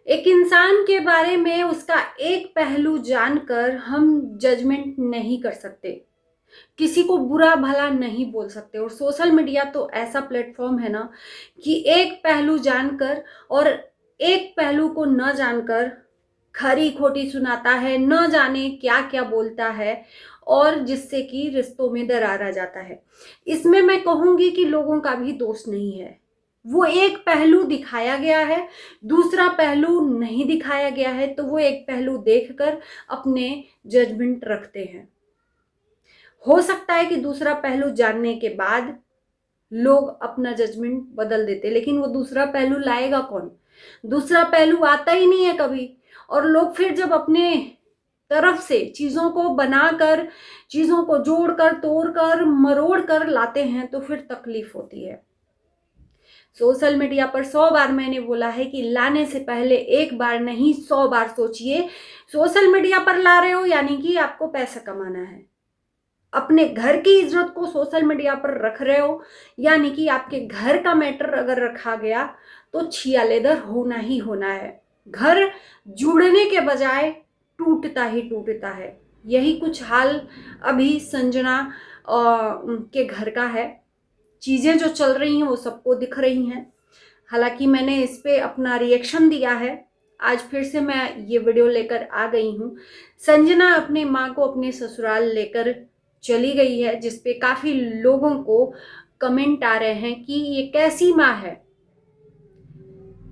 एक इंसान के बारे में उसका एक पहलू जानकर हम जजमेंट नहीं कर सकते, किसी को बुरा भला नहीं बोल सकते। और सोशल मीडिया तो ऐसा प्लेटफॉर्म है ना कि एक पहलू जानकर और एक पहलू को न जानकर खरी खोटी सुनाता है, न जाने क्या क्या बोलता है, और जिससे कि रिश्तों में दरार आ जाता है। इसमें मैं कहूंगी कि लोगों का भी दोष नहीं है, वो एक पहलू दिखाया गया है, दूसरा पहलू नहीं दिखाया गया है, तो वो एक पहलू देखकर अपने जजमेंट रखते हैं। हो सकता है कि दूसरा पहलू जानने के बाद लोग अपना जजमेंट बदल देते, लेकिन वो दूसरा पहलू लाएगा कौन? दूसरा पहलू आता ही नहीं है कभी। और लोग फिर जब अपने तरफ से चीजों को बनाकर, चीजों को जोड़कर, तोड़कर, मरोड़ कर लाते हैं, तो फिर तकलीफ होती है। सोशल मीडिया पर 100 बार मैंने बोला है कि लाने से पहले एक बार नहीं 100 बार सोचिए। सोशल मीडिया पर ला रहे हो यानी कि आपको पैसा कमाना है। अपने घर की इज्जत को सोशल मीडिया पर रख रहे हो यानी कि आपके घर का मैटर अगर रखा गया तो छियालेदर होना ही होना है। घर जुड़ने के बजाय टूटता ही टूटता है। यही कुछ हाल अभी संजना के घर का है। चीजें जो चल रही हैं वो सबको दिख रही हैं। हालांकि मैंने इस पे अपना रिएक्शन दिया है, आज फिर से मैं ये वीडियो लेकर आ गई हूँ। संजना अपने माँ को अपने ससुराल लेकर चली गई है, जिसपे काफी लोगों को कमेंट आ रहे हैं कि ये कैसी माँ है,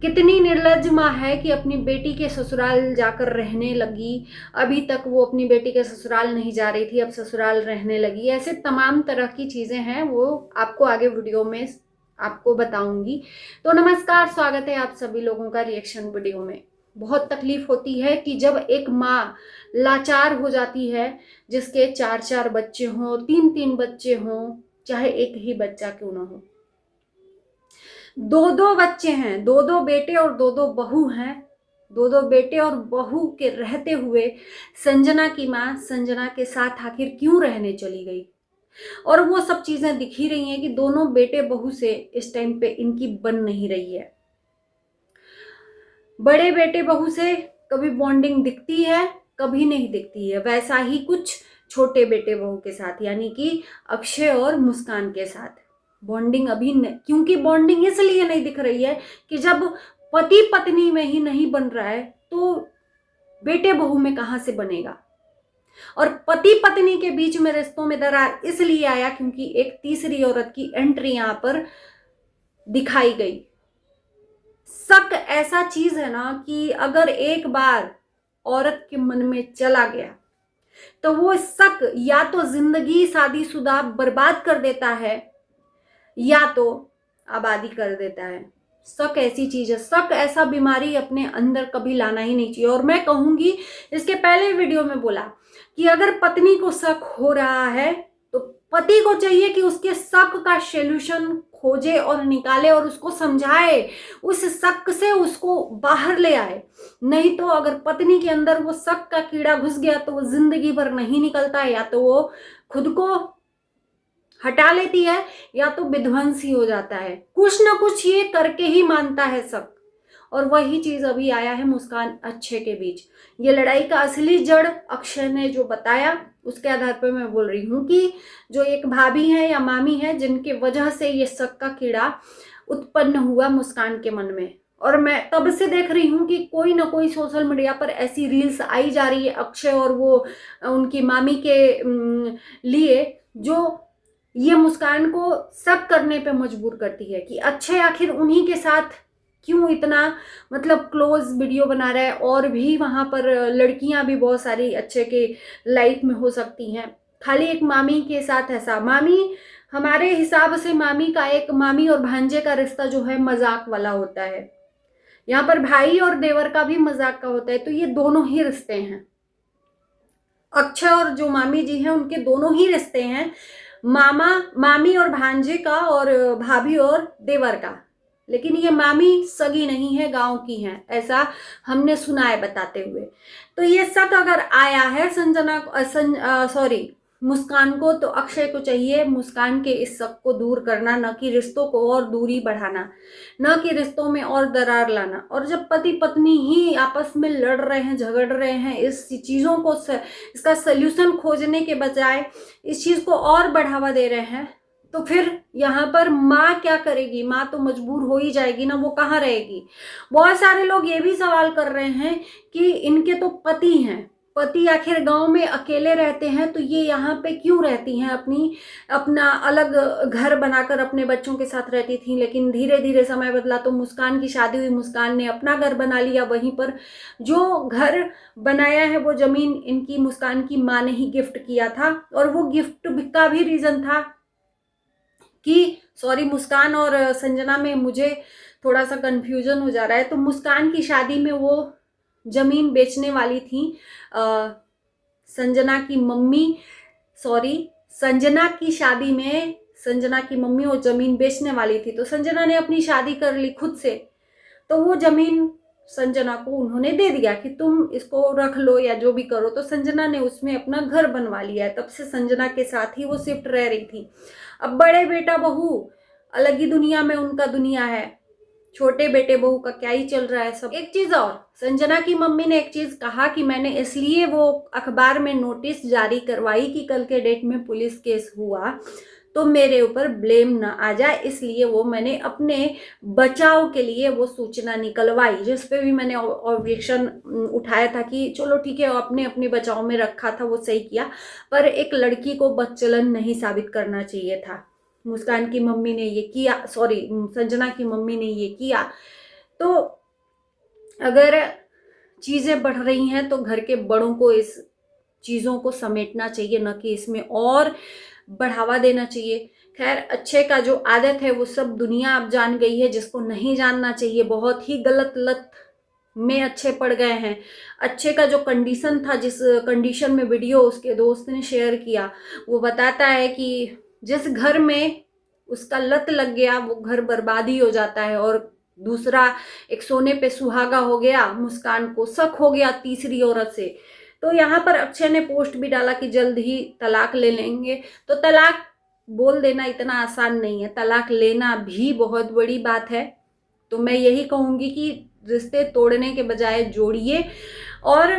कितनी निर्लज्ज माँ है कि अपनी बेटी के ससुराल जाकर रहने लगी। अभी तक वो अपनी बेटी के ससुराल नहीं जा रही थी, अब ससुराल रहने लगी। ऐसे तमाम तरह की चीजें हैं, वो आपको आगे वीडियो में आपको बताऊंगी। तो नमस्कार, स्वागत है आप सभी लोगों का रिएक्शन वीडियो में। बहुत तकलीफ होती है कि जब एक माँ लाचार हो जाती है, जिसके 4-4 बच्चे हों, 3-3 बच्चे हों, चाहे एक ही बच्चा क्यों ना हो। 2-2 बच्चे हैं, 2-2 बेटे और 2-2 बहू हैं। 2-2 बेटे और बहू के रहते हुए संजना की माँ संजना के साथ आखिर क्यों रहने चली गई? और वो सब चीजें दिख ही रही हैं कि दोनों बेटे बहू से इस टाइम पे इनकी बन नहीं रही है। बड़े बेटे बहू से कभी बॉन्डिंग दिखती है, कभी नहीं दिखती है। वैसा ही कुछ छोटे बेटे बहू के साथ यानी कि अक्षय और मुस्कान के साथ बॉन्डिंग अभी क्योंकि बॉन्डिंग इसलिए नहीं दिख रही है कि जब पति पत्नी में ही नहीं बन रहा है तो बेटे बहू में कहां से बनेगा। और पति पत्नी के बीच में रिश्तों में दरार इसलिए आया क्योंकि एक तीसरी औरत की एंट्री यहां पर दिखाई गई। शक ऐसा चीज है ना कि अगर एक बार औरत के मन में चला गया तो वो शक या तो जिंदगी शादीशुदा बर्बाद कर देता है या तो आबादी कर देता है। शक ऐसी चीज है, शक ऐसा बीमारी अपने अंदर कभी लाना ही नहीं चाहिए। और मैं कहूंगी, इसके पहले वीडियो में बोला कि अगर पत्नी को शक हो रहा है तो पति को चाहिए कि उसके शक का सॉल्यूशन खोजे और निकाले और उसको समझाए, उस शक से उसको बाहर ले आए। नहीं तो अगर पत्नी के अंदर वो शक का कीड़ा घुस गया तो वो जिंदगी भर नहीं निकलता है, या तो वो खुद को हटा लेती है या तो विध्वंस ही हो जाता है। कुछ ना कुछ ये करके ही मानता है शक। और वही चीज अभी आया है मुस्कान अक्षय के बीच। ये लड़ाई का असली जड़ अक्षय ने जो बताया उसके आधार पर मैं बोल रही हूँ कि जो एक भाभी है या मामी है जिनके वजह से ये शक का कीड़ा उत्पन्न हुआ मुस्कान के मन में। और मैं तब से देख रही हूँ कि कोई ना कोई सोशल मीडिया पर ऐसी रील्स आई जा रही है अक्षय और वो उनकी मामी के लिए, जो ये मुस्कान को शक करने पे मजबूर करती है कि अक्षय आखिर उन्हीं के साथ क्यों इतना मतलब क्लोज वीडियो बना रहा है। और भी वहां पर लड़कियां भी बहुत सारी अक्षय के लाइफ में हो सकती हैं, खाली एक मामी के साथ ऐसा। मामी हमारे हिसाब से मामी का एक मामी और भांजे का रिश्ता जो है मजाक वाला होता है। यहाँ पर भाई और देवर का भी मजाक का होता है, तो ये दोनों ही रिश्ते हैं। अक्षय और जो मामी जी हैं उनके दोनों ही रिश्ते हैं, मामा मामी और भांजे का और भाभी और देवर का। लेकिन ये मामी सगी नहीं है, गांव की है, ऐसा हमने सुना है बताते हुए। तो ये शक अगर आया है मुस्कान को तो अक्षय को चाहिए मुस्कान के इस शक को दूर करना, न कि रिश्तों को और दूरी बढ़ाना, न कि रिश्तों में और दरार लाना। और जब पति पत्नी ही आपस में लड़ रहे हैं, झगड़ रहे हैं, इस चीज़ों को इसका सल्यूशन खोजने के बजाय इस चीज़ को और बढ़ावा दे रहे हैं, तो फिर यहाँ पर माँ क्या करेगी? माँ तो मजबूर हो ही जाएगी ना, वो कहाँ रहेगी? बहुत सारे लोग ये भी सवाल कर रहे हैं कि इनके तो पति हैं, पति आखिर गांव में अकेले रहते हैं, तो ये यहाँ पे क्यों रहती हैं? अपना अलग घर बनाकर अपने बच्चों के साथ रहती थी, लेकिन धीरे धीरे समय बदला तो मुस्कान की शादी हुई, मुस्कान ने अपना घर बना लिया। वहीं पर जो घर बनाया है वो जमीन इनकी मुस्कान की माँ ने ही गिफ्ट किया था, और वो गिफ्ट का भी रीजन था कि सॉरी, मुस्कान और संजना में मुझे थोड़ा सा कंफ्यूजन हो जा रहा है। तो मुस्कान की शादी में वो जमीन बेचने वाली थी, संजना की मम्मी, सॉरी, संजना की शादी में संजना की मम्मी वो जमीन बेचने वाली थी, तो संजना ने अपनी शादी कर ली खुद से, तो वो जमीन संजना को उन्होंने दे दिया कि तुम इसको रख लो या जो भी करो। तो संजना ने उसमें अपना घर बनवा लिया है, तब से संजना के साथ ही वो शिफ्ट रह रही थी। अब बड़े बेटा बहू अलग ही दुनिया में उनका दुनिया है, छोटे बेटे बहू का क्या ही चल रहा है सब। एक चीज और, संजना की मम्मी ने एक चीज कहा कि मैंने इसलिए वो अखबार में नोटिस जारी करवाई कि कल के डेट में पुलिस केस हुआ तो मेरे ऊपर ब्लेम ना आ जाए, इसलिए वो मैंने अपने बचाव के लिए वो सूचना निकलवाई, जिस पे भी मैंने ऑब्जेक्शन उठाया था कि चलो ठीक है, अपने अपने बचाव में रखा था, वो सही किया, पर एक लड़की को बदचलन नहीं साबित करना चाहिए था। मुस्कान की मम्मी ने ये किया, सॉरी, संजना की मम्मी ने ये किया। तो अगर चीज़ें बढ़ रही हैं तो घर के बड़ों को इस चीज़ों को समेटना चाहिए, न कि इसमें और बढ़ावा देना चाहिए। खैर, अच्छे का जो आदत है वो सब दुनिया अब जान गई है, जिसको नहीं जानना चाहिए। बहुत ही गलत लत में अच्छे पड़ गए हैं। अच्छे का जो कंडीशन था, जिस कंडीशन में वीडियो उसके दोस्त ने शेयर किया, वो बताता है कि जिस घर में उसका लत लग गया वो घर बर्बाद ही हो जाता है। और दूसरा, एक सोने पे सुहागा हो गया, मुस्कान को शक हो गया तीसरी औरत से। तो यहाँ पर अक्षय ने पोस्ट भी डाला कि जल्द ही तलाक ले लेंगे। तो तलाक बोल देना इतना आसान नहीं है, तलाक लेना भी बहुत बड़ी बात है। तो मैं यही कहूँगी कि रिश्ते तोड़ने के बजाय जोड़िए और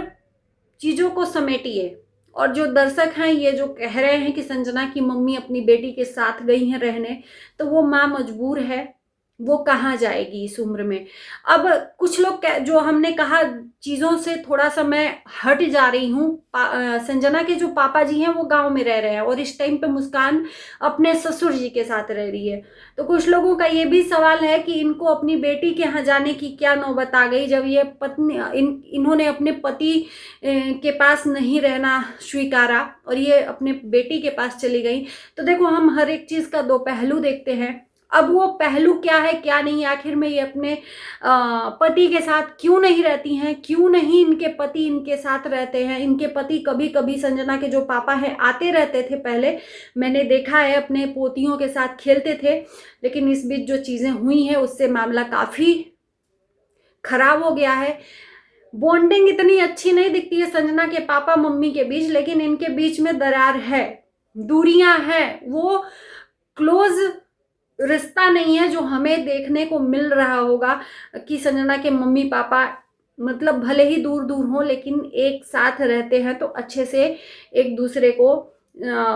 चीज़ों को समेटिए। और जो दर्शक हैं ये जो कह रहे हैं कि संजना की मम्मी अपनी बेटी के साथ गई हैं रहने, तो वो माँ मजबूर है, वो कहाँ जाएगी इस उम्र में। अब कुछ लोग जो हमने कहा चीज़ों से थोड़ा सा मैं हट जा रही हूँ। संजना के जो पापा जी हैं वो गांव में रह रहे हैं और इस टाइम पे मुस्कान अपने ससुर जी के साथ रह रही है। तो कुछ लोगों का ये भी सवाल है कि इनको अपनी बेटी के यहाँ जाने की क्या नौबत आ गई, जब ये पत्नी इन्होंने अपने पति के पास नहीं रहना स्वीकारा और ये अपने बेटी के पास चली गई। तो देखो, हम हर एक चीज़ का दो पहलू देखते हैं। अब वो पहलू क्या है क्या नहीं, आखिर में ये अपने पति के साथ क्यों नहीं रहती हैं, क्यों नहीं इनके पति इनके साथ रहते हैं। इनके पति कभी कभी संजना के जो पापा हैं आते रहते थे, पहले मैंने देखा है, अपने पोतियों के साथ खेलते थे, लेकिन इस बीच जो चीज़ें हुई हैं उससे मामला काफ़ी खराब हो गया है। बॉन्डिंग इतनी अच्छी नहीं दिखती है संजना के पापा मम्मी के बीच, लेकिन इनके बीच में दरार है, दूरियां हैं, वो क्लोज रिश्ता नहीं है जो हमें देखने को मिल रहा होगा कि संजना के मम्मी पापा मतलब भले ही दूर दूर हों लेकिन एक साथ रहते हैं, तो अच्छे से एक दूसरे को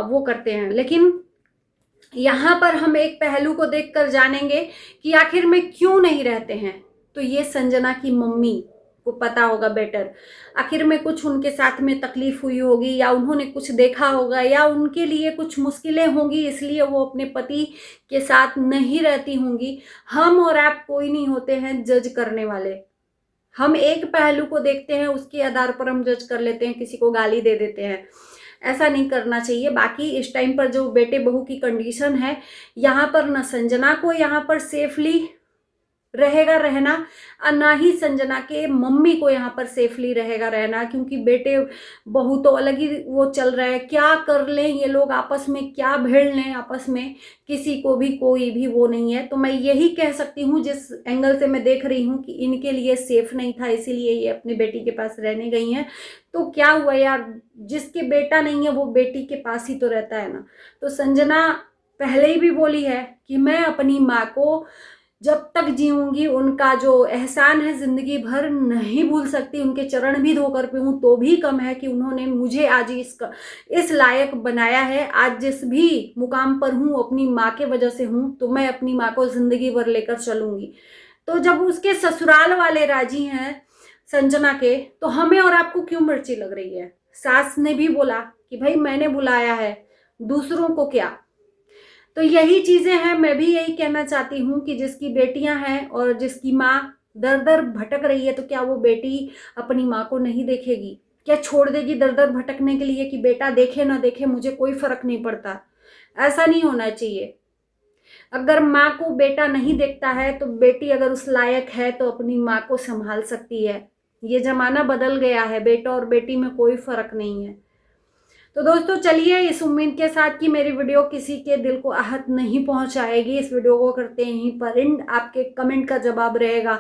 वो करते हैं। लेकिन यहाँ पर हम एक पहलू को देखकर जानेंगे कि आखिर में क्यों नहीं रहते हैं। तो ये संजना की मम्मी को पता होगा बेटर, आखिर में कुछ उनके साथ में तकलीफ हुई होगी, या उन्होंने कुछ देखा होगा, या उनके लिए कुछ मुश्किलें होंगी, इसलिए वो अपने पति के साथ नहीं रहती होंगी। हम और आप कोई नहीं होते हैं जज करने वाले। हम एक पहलू को देखते हैं, उसके आधार पर हम जज कर लेते हैं, किसी को गाली दे देते हैं। ऐसा नहीं करना चाहिए। बाकी इस टाइम पर जो बेटे बहू की कंडीशन है, यहाँ पर न संजना को यहाँ पर सेफली रहेगा रहना, और ना ही संजना के मम्मी को यहाँ पर सेफली रहेगा रहना, क्योंकि बेटे बहू तो अलग ही वो चल रहा है। क्या कर लें ये लोग आपस में, क्या भिड़ लें आपस में, किसी को भी कोई भी वो नहीं है। तो मैं यही कह सकती हूँ, जिस एंगल से मैं देख रही हूँ कि इनके लिए सेफ नहीं था, इसीलिए ये अपनी बेटी के पास रहने गई हैं। तो क्या हुआ यार, जिसके बेटा नहीं है वो बेटी के पास ही तो रहता है ना। तो संजना पहले ही भी बोली है कि मैं अपनी माँ को जब तक जीऊंगी उनका जो एहसान है जिंदगी भर नहीं भूल सकती। उनके चरण भी धोकर पीऊं तो भी कम है कि उन्होंने मुझे आज इस लायक बनाया है। आज जिस भी मुकाम पर हूं अपनी माँ के वजह से हूं, तो मैं अपनी माँ को जिंदगी भर लेकर चलूंगी। तो जब उसके ससुराल वाले राजी हैं संजना के, तो हमें और आपको क्यों मिर्ची लग रही है। सास ने भी बोला कि भाई मैंने बुलाया है, दूसरों को क्या। तो यही चीजें हैं। मैं भी यही कहना चाहती हूँ कि जिसकी बेटियां हैं और जिसकी माँ दर दर भटक रही है, तो क्या वो बेटी अपनी माँ को नहीं देखेगी? क्या छोड़ देगी दर दर भटकने के लिए कि बेटा देखे ना देखे मुझे कोई फर्क नहीं पड़ता? ऐसा नहीं होना चाहिए। अगर माँ को बेटा नहीं देखता है, तो बेटी अगर उस लायक है तो अपनी माँ को संभाल सकती है। ये जमाना बदल गया है, बेटा और बेटी में कोई फर्क नहीं है। तो दोस्तों चलिए, इस उम्मीद के साथ कि मेरी वीडियो किसी के दिल को आहत नहीं पहुंचाएगी, इस वीडियो को करते हैं यहीं पर एंड। आपके कमेंट का जवाब रहेगा,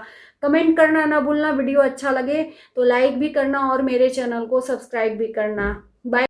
कमेंट करना ना भूलना। वीडियो अच्छा लगे तो लाइक भी करना और मेरे चैनल को सब्सक्राइब भी करना। बाय।